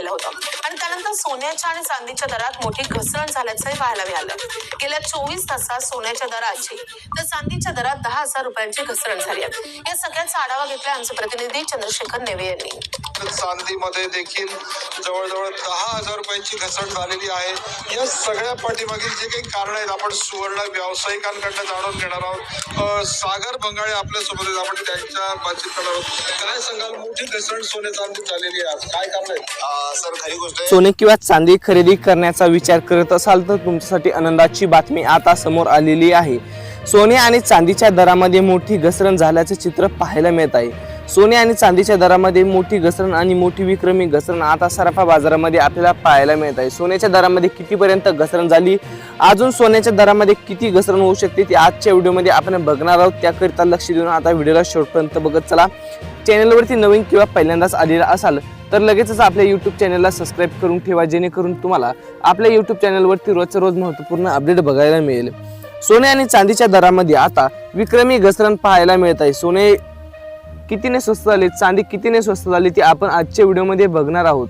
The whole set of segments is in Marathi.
केलं होतं आणि त्यानंतर सोन्याच्या आणि चांदीच्या दरात मोठी घसरण झाल्याचंही पाहायला मिळालं. गेल्या 24 तासात सोन्याच्या दराची तर चांदीच्या दरात 10,000 रुपयांची घसरण झाली आहे. या सगळ्याचा आढावा घेतला आमचे प्रतिनिधी चंद्रशेखर नेवे यांनी. चांदीमध्ये देखील जवळजवळ 10,000 रुपयांची घसरण झालेली आहे. या सगळ्या पाठीमागील जे काही कारण आहेत आपण सुवर्ण व्यावसायिकांकडून जाणून घेणार आहोत. सागर बंगाळे आपल्यासोबत आहेत, आपण त्यांच्या बातचीत करणार आहोत. काय सांगाल, मोठी घसरण सोने चांदीत झालेली आहे, आज काय कारण आहे? सर खरी गोष्ट आहे, सोने किंवा चांदी खरेदी करण्याचा विचार करत असाल तर तुमच्यासाठी आनंदाची बातमी आता समोर आलेली आहे. सोने आणि चांदीच्या दरामध्ये मोठी घसरण झाल्याचे चित्र पाहायला मिळत आहे. सोने आणि चांदीच्या दरामध्ये मोठी घसरण आणि मोठी विक्रमी घसरण आता सराफा बाजारामध्ये आपल्याला पाहायला मिळत आहे. सोन्याच्या दरामध्ये कितीपर्यंत घसरण झाली, अजून सोन्याच्या दरामध्ये किती घसरण होऊ शकते ते आजच्या व्हिडिओमध्ये आपण बघणार आहोत. त्याकरिता लक्ष देऊन आता व्हिडिओला शेवटपर्यंत बघत चला. चॅनलवरती नवीन किंवा पहिल्यांदाच आलेला असाल तर लगेचच आपल्या यूट्यूब चॅनलला सबस्क्राईब करून ठेवा, जेणेकरून तुम्हाला आपल्या यूट्यूब चॅनलवरती रोजच्या रोज महत्त्वपूर्ण अपडेट बघायला मिळेल. सोने आणि चांदीच्या दरामध्ये आता विक्रमी घसरण पाहायला मिळत आहे. सोने कितीने स्वस्त झाले, चांदी कितीने स्वस्त झाली ते आपण आजच्या व्हिडिओमध्ये बघणार आहोत.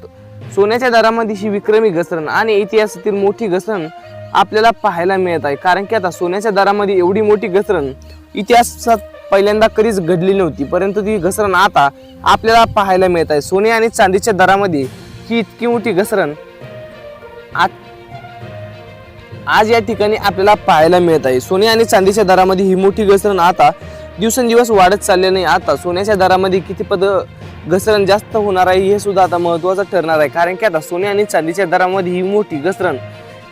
सोन्याच्या दरामध्ये ही विक्रमी घसरण आणि इतिहासातील मोठी घसरण आपल्याला पाहायला मिळत आहे. कारण की आता सोन्याच्या दरामध्ये एवढी मोठी घसरण इतिहासात पहिल्यांदा कधीच घडली नव्हती, परंतु ती घसरण आता आपल्याला पाहायला मिळत आहे. सोने आणि चांदीच्या दरामध्ये ही इतकी मोठी घसरण आज या ठिकाणी आपल्याला पाहायला मिळत आहे. सोने आणि चांदीच्या दरामध्ये ही मोठी घसरण आता दिवसेंदिवस वाढत चालले नाही. आता सोन्याच्या दरामध्ये किती पद घसरण जास्त होणार आहे हे सुद्धा आता महत्त्वाचं ठरणार आहे. कारण की आता सोने आणि चांदीच्या दरामध्ये ही मोठी घसरण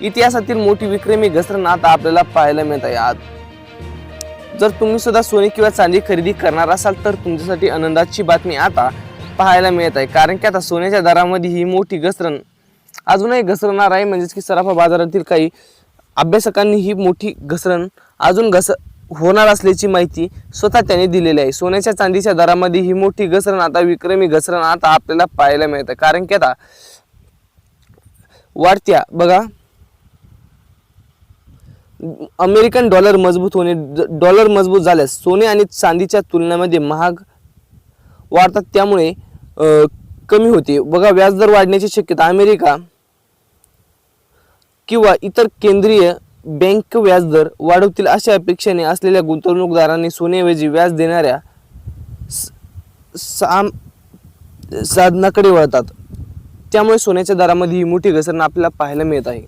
इतिहासातील मोठी विक्रमी घसरण आता आपल्याला पाहायला मिळत आहे. आज जर तुम्ही सुद्धा सोने किंवा चांदी खरेदी करणार असाल तर तुमच्यासाठी आनंदाची बातमी आता पाहायला मिळत आहे. कारण की आता सोन्याच्या दरामध्ये ही मोठी घसरण अजूनही घसरणार आहे. म्हणजेच की सराफा बाजारातील काही अभ्यासकांनी ही मोठी घसरण अजून होणार असल्याची माहिती स्वतः त्यांनी दिलेली आहे. सोन्याच्या चांदीच्या दरामध्ये ही मोठी घसरण आता विक्रमी घसरण आता आपल्याला पाहायला मिळते. कारण की आता वाढत्या बघा अमेरिकन डॉलर मजबूत होणे, डॉलर मजबूत झाल्यास सोने आणि चांदीच्या तुलनेमध्ये महाग वाढतात, त्यामुळे कमी होते. बघा व्याजदर वाढण्याची शक्यता अमेरिका किंवा इतर केंद्रीय बँक व्याजदर वाढवतील अशा अपेक्षेने असलेल्या गुंतवणूकदारांनी सोन्याऐवजी व्याज देणाऱ्या साधनाकडे वळतात. त्यामुळे सोन्याच्या दरामध्ये ही मोठी घसरण आपल्याला पाहायला मिळत आहे.